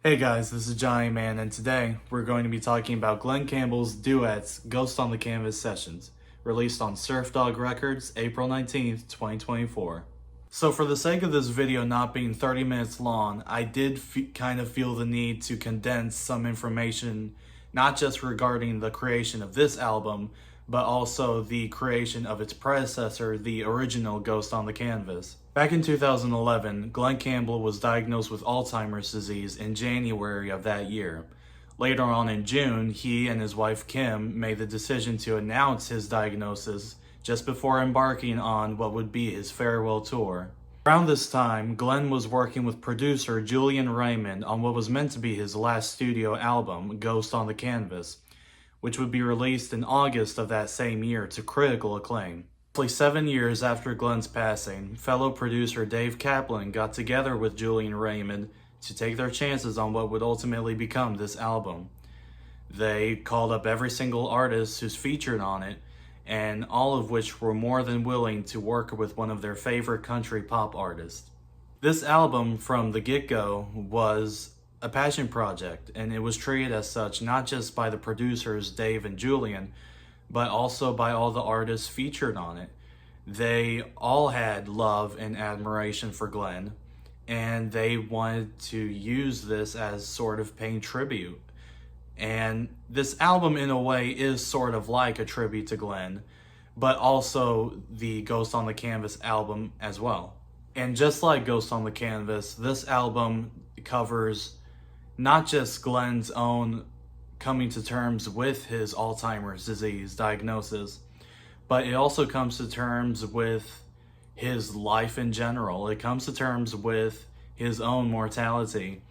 Hey guys, this is Johnny Man, and today we're going to be talking about Glen Campbell's Duets Ghost on the Canvas Sessions, released on Surf Dog Records, April 19th, 2024. So for the sake of this video not being 30 minutes long, I did kind of feel the need to condense some information, not just regarding the creation of this album, but also the creation of its predecessor, the original Ghost on the Canvas. Back in 2011, Glen Campbell was diagnosed with Alzheimer's disease in January of that year. Later on in June, he and his wife Kim made the decision to announce his diagnosis just before embarking on what would be his farewell tour. Around this time, Glen was working with producer Julian Raymond on what was meant to be his last studio album, Ghost on the Canvas, which would be released in August of that same year to critical acclaim. Roughly 7 years after Glen's passing, fellow producer Dave Kaplan got together with Julian Raymond to take their chances on what would ultimately become this album. They called up every single artist who's featured on it, and all of which were more than willing to work with one of their favorite country pop artists. This album, from the get-go, was a passion project, and it was treated as such not just by the producers Dave and Julian, but also by all the artists featured on it. They all had love and admiration for Glen, and they wanted to use this as sort of paying tribute. And this album, in a way, is sort of like a tribute to Glen, but also the Ghost on the Canvas album as well. And just like Ghost on the Canvas, this album covers not just Glen's own coming to terms with his Alzheimer's disease diagnosis, but it also comes to terms with his life in general. It comes to terms with his own mortality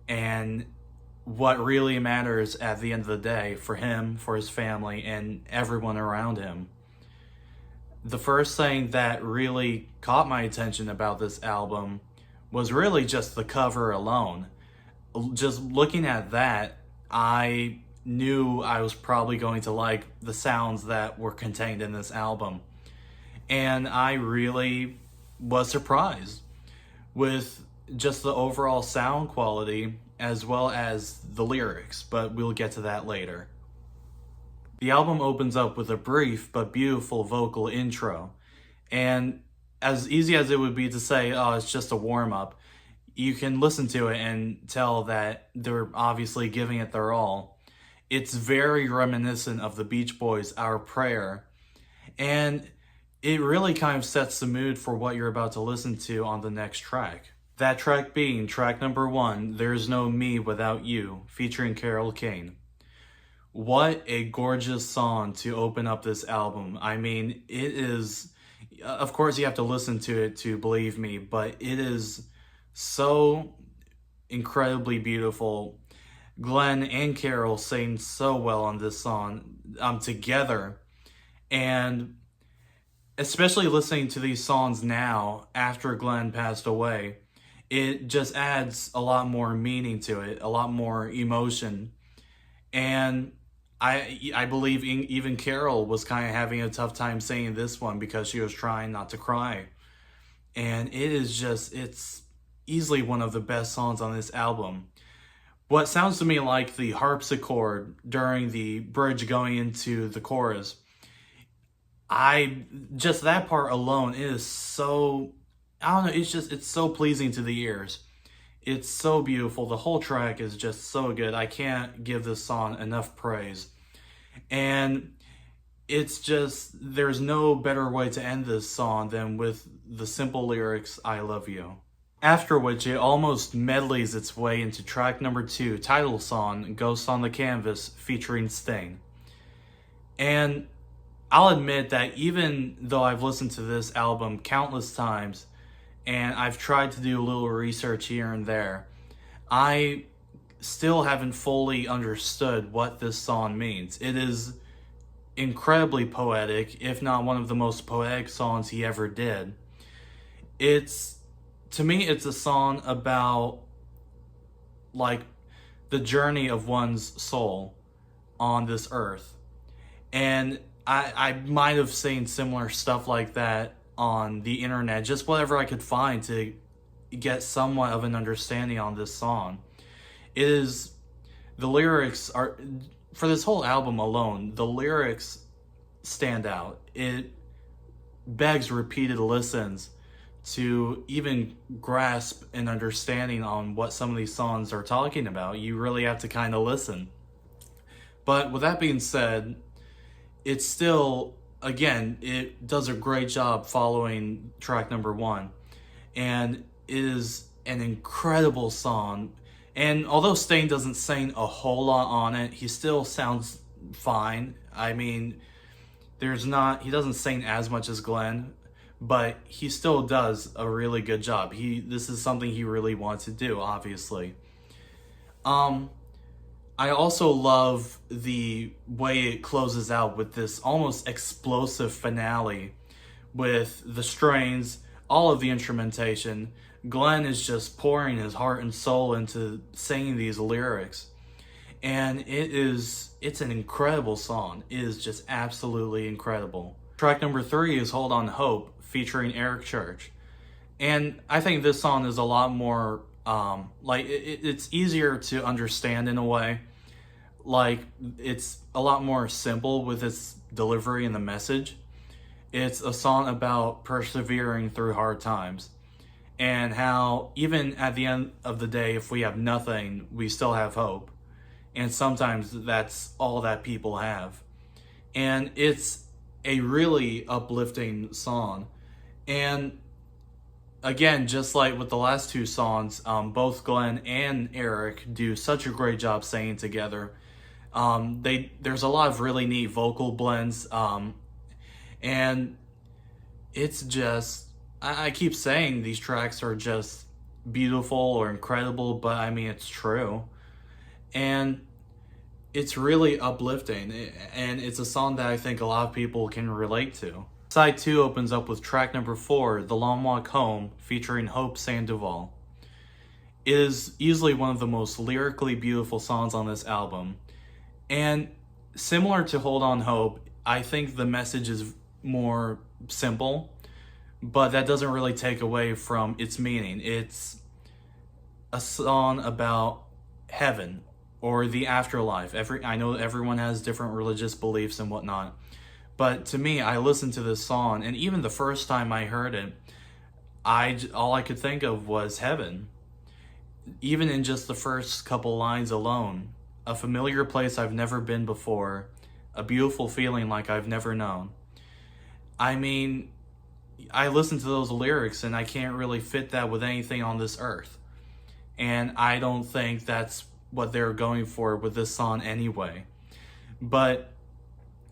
and what really matters at the end of the day for him, for his family, and everyone around him. The first thing that really caught my attention about this album was really just the cover alone. Just looking at that, I knew I was probably going to like the sounds that were contained in this album. And I really was surprised with just the overall sound quality as well as the lyrics, but we'll get to that later. The album opens up with a brief but beautiful vocal intro. And as easy as it would be to say, oh, it's just a warm-up, you can listen to it and tell that they're obviously giving it their all. It's very reminiscent of the Beach Boys' Our Prayer, and it really kind of sets the mood for what you're about to listen to on the next track. That track being track number 1, There's No Me Without You, featuring Carole King. What a gorgeous song to open up this album. I mean, it is, of course you have to listen to it to believe me, but it is so incredibly beautiful. Glen and Carole sing so well on this song together, and especially listening to these songs now after Glen passed away, it just adds a lot more meaning to it, a lot more emotion. And I believe even Carole was kind of having a tough time singing this one because she was trying not to cry. And it is just, it's easily one of the best songs on this album. What sounds to me like the harpsichord during the bridge going into the chorus, just that part alone is so, I don't know, it's so pleasing to the ears. It's so beautiful. The whole track is just so good. I can't give this song enough praise. And it's just, there's no better way to end this song than with the simple lyrics, I love you. After which it almost medleys its way into track number 2, title song, Ghost on the Canvas, featuring Sting. And I'll admit that even though I've listened to this album countless times, and I've tried to do a little research here and there, I still haven't fully understood what this song means. It is incredibly poetic, if not one of the most poetic songs he ever did. To me, it's a song about, like, the journey of one's soul on this earth. And I might have seen similar stuff like that on the internet, just whatever I could find to get somewhat of an understanding on this song. It is, the lyrics are, for this whole album alone, the lyrics stand out. It begs repeated listens to even grasp an understanding on what some of these songs are talking about. You really have to kind of listen. But with that being said, it's still, again, it does a great job following track number one. And it is an incredible song. And although Stain doesn't sing a whole lot on it, he still sounds fine. I mean, he doesn't sing as much as Glen, but he still does a really good job. This is something he really wants to do, obviously. I also love the way it closes out with this almost explosive finale with the strains, all of the instrumentation. Glen is just pouring his heart and soul into singing these lyrics. And it's an incredible song. It is just absolutely incredible. Track number 3 is Hold On Hope, featuring Eric Church. And I think this song is a lot more, it's easier to understand in a way. Like, it's a lot more simple with its delivery and the message. It's a song about persevering through hard times. And how even at the end of the day, if we have nothing, we still have hope. And sometimes that's all that people have. And it's a really uplifting song. And again, just like with the last two songs, both Glen and Eric do such a great job singing together. There's a lot of really neat vocal blends. And it's just, I keep saying these tracks are just beautiful or incredible, but I mean, it's true. And it's really uplifting, and it's a song that I think a lot of people can relate to. Side 2 opens up with track number 4, The Long Walk Home, featuring Hope Sandoval. It is easily one of the most lyrically beautiful songs on this album. And similar to Hold On Hope, I think the message is more simple, but that doesn't really take away from its meaning. It's a song about heaven or the afterlife. I know everyone has different religious beliefs and whatnot, but to me, I listened to this song, and even the first time I heard it, all I could think of was heaven. Even in just the first couple lines alone, a familiar place I've never been before, a beautiful feeling like I've never known. I mean, I listen to those lyrics and I can't really fit that with anything on this earth. And I don't think that's what they're going for with this song anyway. But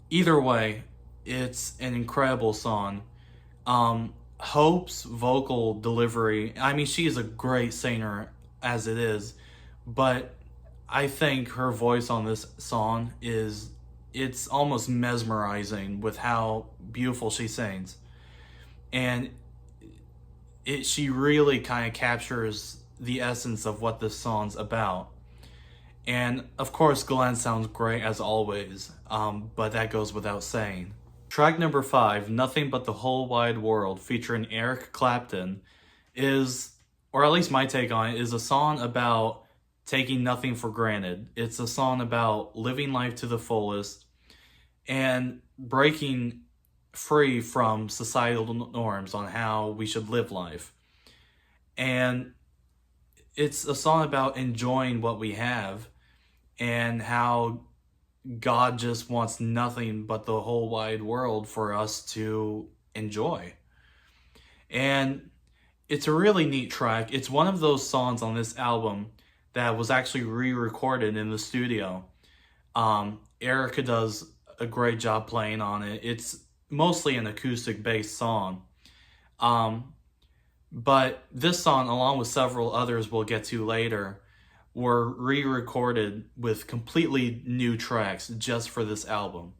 either way, it's an incredible song. Hope's vocal delivery, I mean, she is a great singer as it is, but I think her voice on this song it's almost mesmerizing with how beautiful she sings. And she really kind of captures the essence of what this song's about. And of course, Glen sounds great as always, but that goes without saying. Track number 5, Nothing But the Whole Wide World, featuring Eric Clapton, is, or at least my take on it, is a song about taking nothing for granted. It's a song about living life to the fullest and breaking free from societal norms on how we should live life. And it's a song about enjoying what we have and how God just wants nothing but the whole wide world for us to enjoy. And it's a really neat track. It's one of those songs on this album that was actually re-recorded in the studio. Erica does a great job playing on it. It's mostly an acoustic-based song. But this song, along with several others we'll get to later, were re-recorded with completely new tracks just for this album.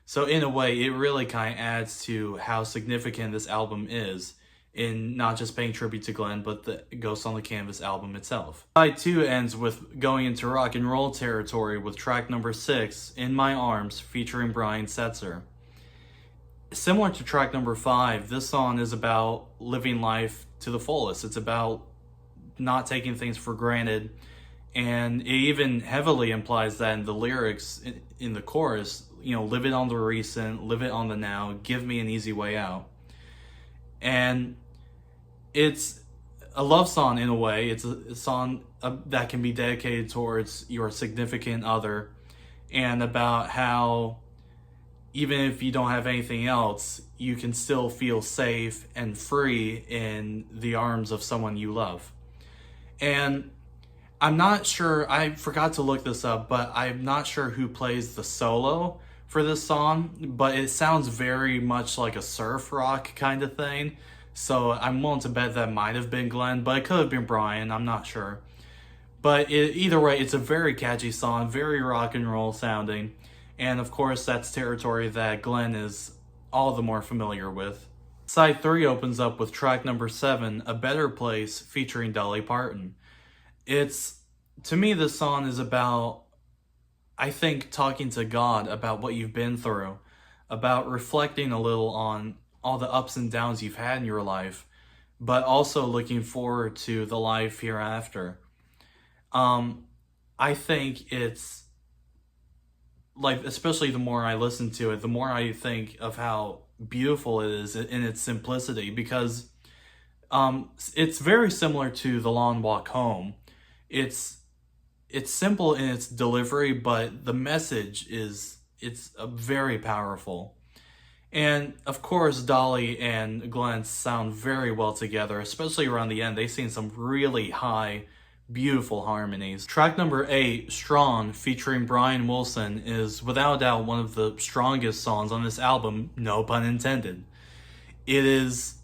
So in a way, it really kind of adds to how significant this album is in not just paying tribute to Glen, but the Ghost on the Canvas album itself. Side 2 ends with going into rock and roll territory with track number 6, In My Arms, featuring Brian Setzer. Similar to track number 5, this song is about living life to the fullest. It's about not taking things for granted And it even heavily implies that in the lyrics in the chorus, live it on the recent, live it on the now, give me an easy way out. And it's a love song in a way. It's a song that can be dedicated towards your significant other, and about how even if you don't have anything else, you can still feel safe and free in the arms of someone you love. And I'm not sure, I forgot to look this up, but I'm not sure who plays the solo for this song, but it sounds very much like a surf rock kind of thing. So I'm willing to bet that might have been Glen, but it could have been Brian, I'm not sure. But either way, it's a very catchy song, very rock and roll sounding. And of course, that's territory that Glen is all the more familiar with. Side 3 opens up with track number 7, A Better Place, featuring Dolly Parton. To me, this song is about, I think, talking to God about what you've been through, about reflecting a little on all the ups and downs you've had in your life, but also looking forward to the life hereafter. I think it's, like, especially the more I listen to it, the more I think of how beautiful it is in its simplicity, because it's very similar to The Long Walk Home. It's simple in its delivery, but the message it's very powerful. And of course, Dolly and Glen sound very well together, especially around the end. They sing some really high, beautiful harmonies. Track number 8, Strong, featuring Brian Wilson, is without a doubt one of the strongest songs on this album, no pun intended. It is,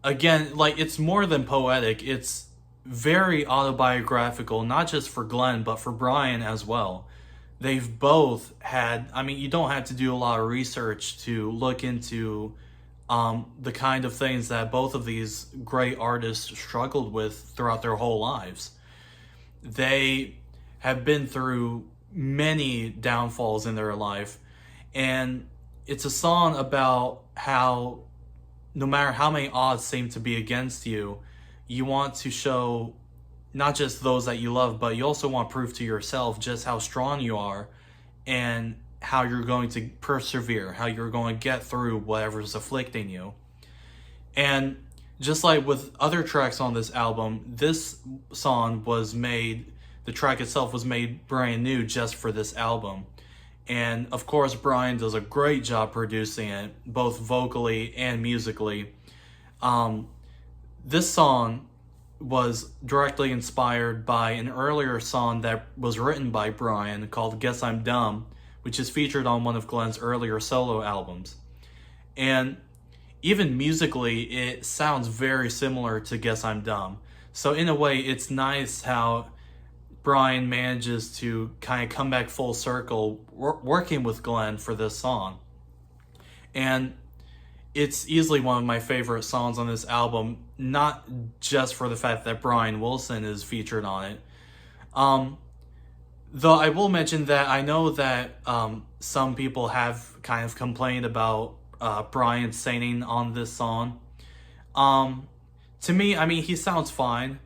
again, like, it's more than poetic. It's very autobiographical, not just for Glen, but for Brian as well. They've both had, you don't have to do a lot of research to look into the kind of things that both of these great artists struggled with throughout their whole lives. They have been through many downfalls in their life, and it's a song about how no matter how many odds seem to be against you, you want to show not just those that you love, but you also want proof to yourself just how strong you are and how you're going to persevere, how you're going to get through whatever's afflicting you. And just like with other tracks on this album, this song the track itself was made brand new just for this album. And of course, Brian does a great job producing it, both vocally and musically. This song was directly inspired by an earlier song that was written by Brian called Guess I'm Dumb, which is featured on one of Glen's earlier solo albums. And even musically, it sounds very similar to Guess I'm Dumb. So in a way, it's nice how Brian manages to kind of come back full circle working with Glen for this song. And it's easily one of my favorite songs on this album, not just for the fact that Brian Wilson is featured on it. Though I will mention that I know that some people have kind of complained about Brian singing on this song. To me, he sounds fine.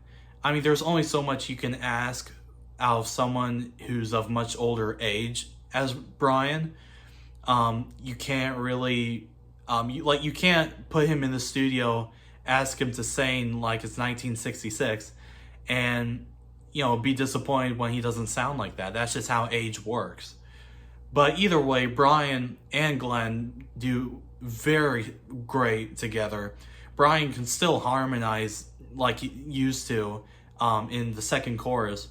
There's only so much you can ask out of someone who's of much older age as Brian. You can't really... you can't put him in the studio, ask him to sing like it's 1966, and, be disappointed when he doesn't sound like that. That's just how age works. But either way, Brian and Glen do very great together. Brian can still harmonize like he used to in the second chorus.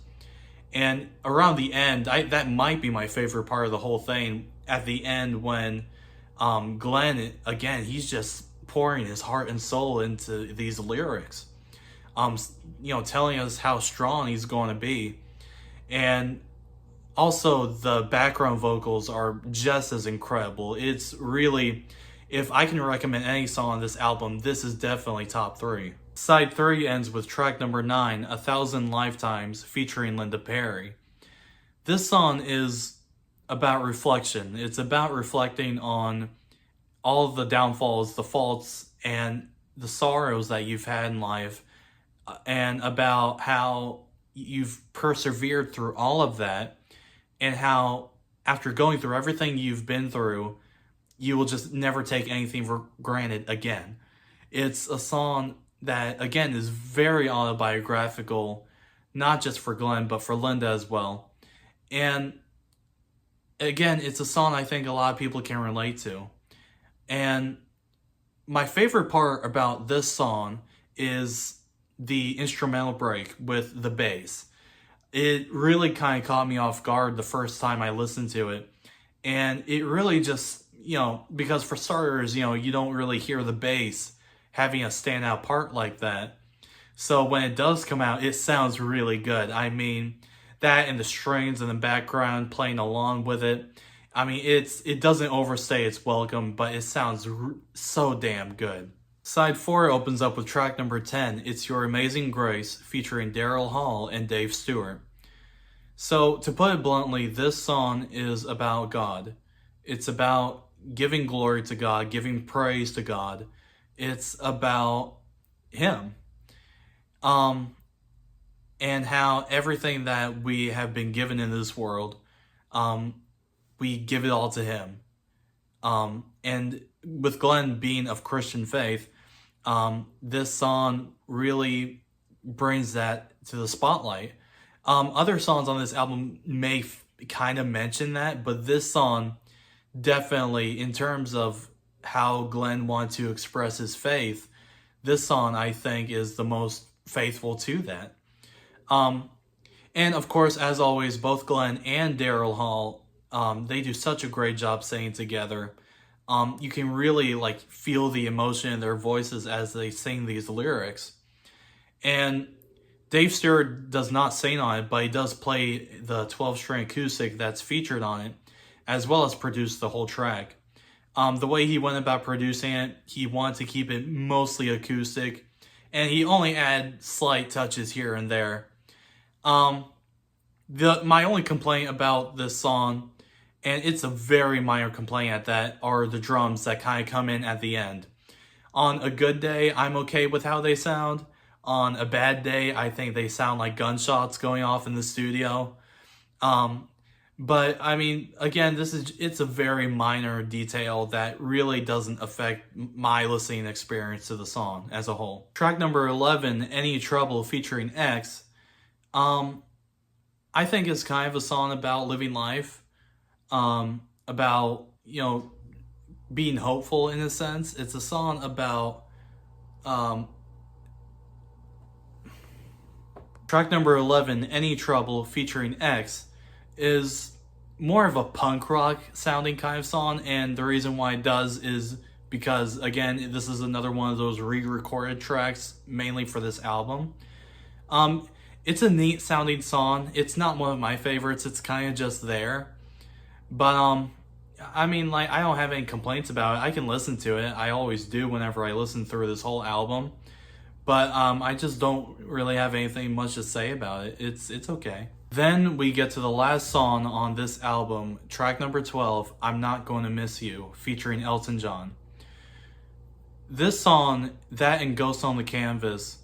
And around the end, that might be my favorite part of the whole thing. At the end, when Glen, again, he's just pouring his heart and soul into these lyrics, telling us how strong he's going to be. And also the background vocals are just as incredible. It's really, if I can recommend any song on this album, this is definitely top 3. Side 3 ends with track number 9, 1,000 Lifetimes, featuring Linda Perry. This song is about reflection. It's about reflecting on all the downfalls, the faults, and the sorrows that you've had in life, and about how you've persevered through all of that, and how after going through everything you've been through, you will just never take anything for granted again. It's a song that, again, is very autobiographical, not just for Glen, but for Linda as well. And again, it's a song I think a lot of people can relate to. And my favorite part about this song is the instrumental break with the bass. It really kind of caught me off guard the first time I listened to it. And it really just, because for starters, you don't really hear the bass having a standout part like that. So when it does come out, it sounds really good. I mean, that and the strings in the background playing along with it. I mean, it doesn't overstay its welcome, but it sounds so damn good. Side 4 opens up with track number 10, It's Your Amazing Grace, featuring Daryl Hall and Dave Stewart. So, to put it bluntly, this song is about God. It's about giving glory to God, giving praise to God. It's about Him. And how everything that we have been given in this world, we give it all to Him. And with Glen being of Christian faith, this song really brings that to the spotlight. Other songs on this album may kind of mention that, but this song definitely, in terms of how Glen wanted to express his faith, this song I think is the most faithful to that. And of course, as always, both Glen and Daryl Hall, they do such a great job singing together. You can really feel the emotion in their voices as they sing these lyrics. And Dave Stewart does not sing on it, but he does play the 12-string acoustic that's featured on it, as well as produce the whole track. The way he went about producing it, he wanted to keep it mostly acoustic, and he only added slight touches here and there. My only complaint about this song, and it's a very minor complaint at that, are the drums that kind of come in at the end. On a good day, I'm okay with how they sound. On a bad day, I think they sound like gunshots going off in the studio. But I mean, again, it's a very minor detail that really doesn't affect my listening experience to the song as a whole. Track number 11, Any Trouble, featuring X, I think is kind of a song about living life, about, being hopeful in a sense. It's a song about, track number 11, Any Trouble, featuring X, is more of a punk rock sounding kind of song, and the reason why it does is because, again, this is another one of those re-recorded tracks, mainly for this album. It's a neat sounding song. It's not one of my favorites. It's kind of just there. But, I mean, I don't have any complaints about it. I can listen to it. I always do whenever I listen through this whole album. But, I just don't really have anything much to say about it. It's okay. Then we get to the last song on this album, track number 12, I'm Not Gonna Miss You, featuring Elton John. This song, that and Ghost on the Canvas,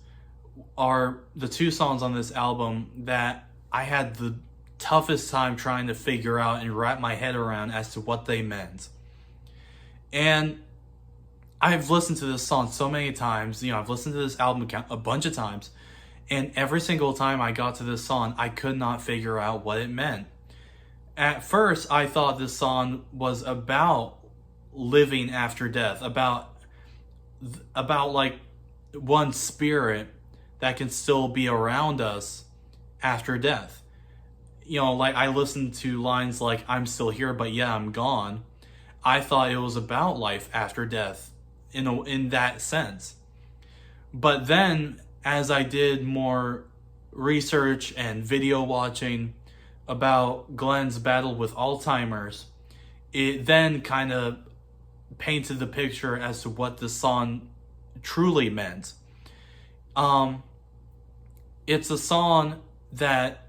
are the two songs on this album that I had the toughest time trying to figure out and wrap my head around as to what they meant. And I've listened to this song so many times. I've listened to this album a bunch of times. And every single time I got to this song, I could not figure out what it meant. At first, I thought this song was about living after death, about one spirit that can still be around us after death. I listened to lines like, I'm still here, but yeah, I'm gone. I thought it was about life after death in that sense. But then, as I did more research and video watching about Glen's battle with Alzheimer's, it then kind of painted the picture as to what this song truly meant. It's a song that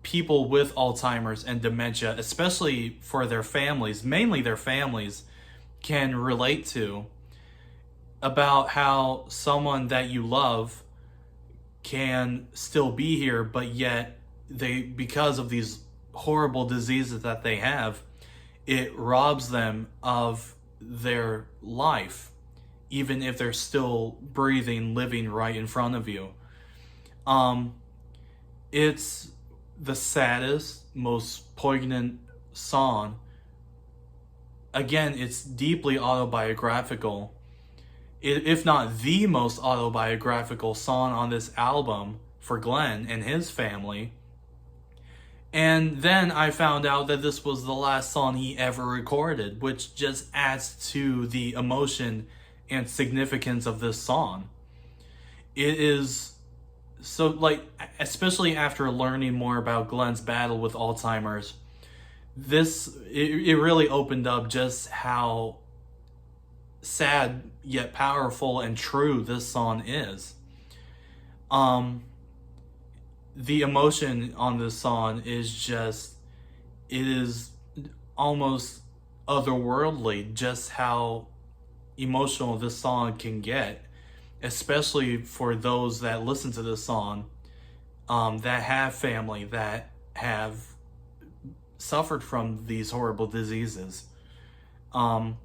people with Alzheimer's and dementia, especially for their families, mainly their families, can relate to, about how someone that you love can still be here, but yet they, because of these horrible diseases that they have, it robs them of their life, even if they're still breathing, living right in front of you. It's the saddest, most poignant song. Again, it's deeply autobiographical, if not the most autobiographical song on this album for Glen and his family. And then I found out that this was the last song he ever recorded, which just adds to the emotion and significance of this song. It is so, like, especially after learning more about Glen's battle with Alzheimer's, it really opened up just how sad yet powerful and true this song is. The emotion on this song is just, it is almost otherworldly, just how emotional this song can get, especially for those that listen to this song, that have family that have suffered from these horrible diseases. And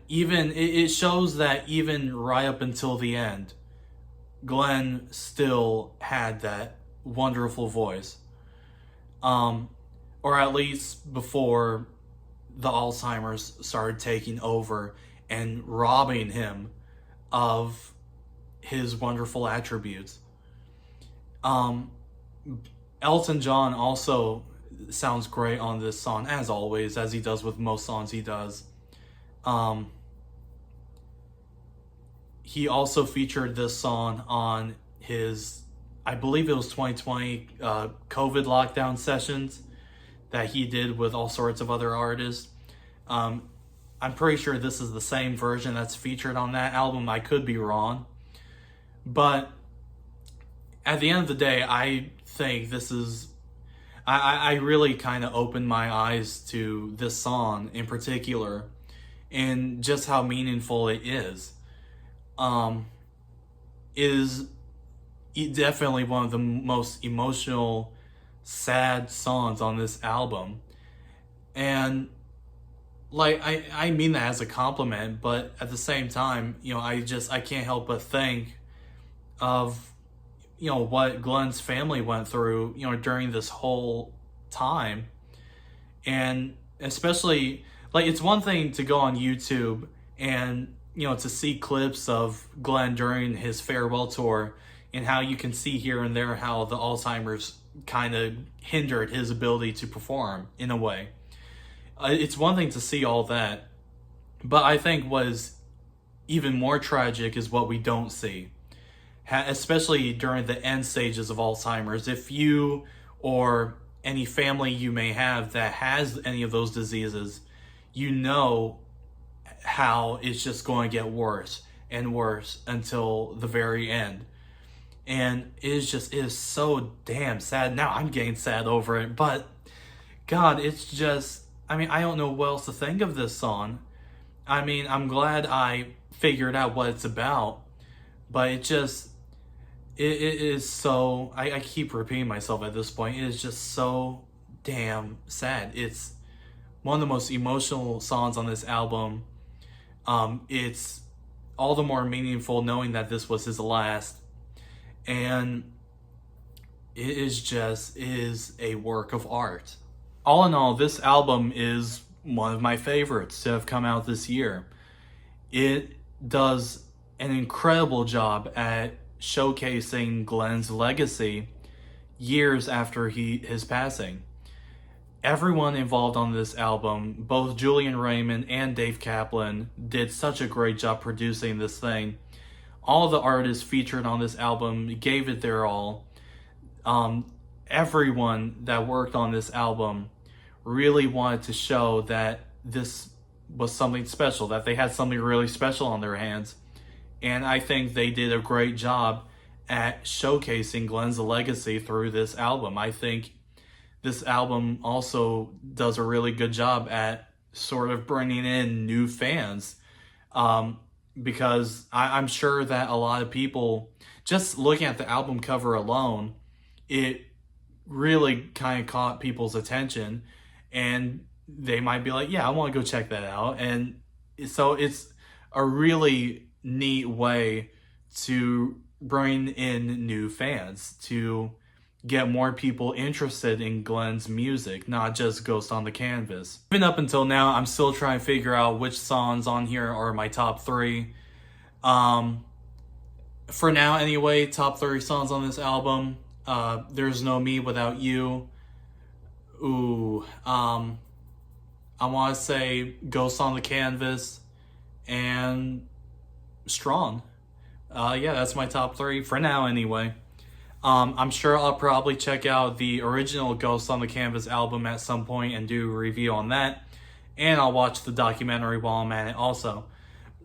even it shows that even right up until the end, Glen still had that wonderful voice. Or at least before the Alzheimer's started taking over and robbing him of his wonderful attributes. Elton John also sounds great on this song, as always, as he does with most songs he does. He also featured this song on his, I believe it was 2020 COVID lockdown sessions that he did with all sorts of other artists. I'm pretty sure this is the same version that's featured on that album. I could be wrong. But at the end of the day, I think this is, I really kind of opened my eyes to this song in particular and just how meaningful it is. Is definitely one of the most emotional, sad songs on this album. And like, I mean that as a compliment, but at the same time, you know, I can't help but think of, you know, what Glen's family went through, you know, during this whole time. And especially, like, it's one thing to go on YouTube and, you know, to see clips of Glen during his farewell tour and how you can see here and there how the Alzheimer's kind of hindered his ability to perform in a way. It's one thing to see all that, but I think what is even more tragic is what we don't see, especially during the end stages of Alzheimer's. If you or any family you may have that has any of those diseases, you know how it's just going to get worse and worse until the very end. And it is so damn sad. Now I'm getting sad over it, but God, it's just, I mean, I don't know what else to think of this song. I mean, I'm glad I figured out what it's about, but it is so, I keep repeating myself at this point, it is just so damn sad. It's one of the most emotional songs on this album. It's all the more meaningful knowing that this was his last, and it is a work of art. All in all, this album is one of my favorites to have come out this year. It does an incredible job at showcasing Glen's legacy years after his passing. Everyone involved on this album, both Julian Raymond and Dave Kaplan, did such a great job producing this thing. All the artists featured on this album gave it their all. Everyone that worked on this album really wanted to show that this was something special, that they had something really special on their hands. And I think they did a great job at showcasing Glen's legacy through this album. I think this album also does a really good job at sort of bringing in new fans. because I'm sure that a lot of people, just looking at the album cover alone, it really kind of caught people's attention, and they might be like, yeah, I want to go check that out. And so it's a really neat way to bring in new fans, to get more people interested in Glen's music, not just Ghost on the Canvas. Even up until now, I'm still trying to figure out which songs on here are my top 3. For now anyway, top 30 songs on this album. There's No Me Without You. I want to say Ghost on the Canvas and Strong. Yeah, that's my top 3 for now anyway. I'm sure I'll probably check out the original Ghost on the Canvas album at some point and do a review on that. And I'll watch the documentary while I'm at it also.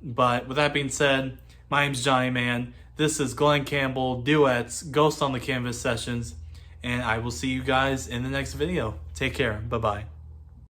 But with that being said, my name's Johnny Man. This is Glen Campbell, Duets, Ghost on the Canvas Sessions. And I will see you guys in the next video. Take care. Bye-bye.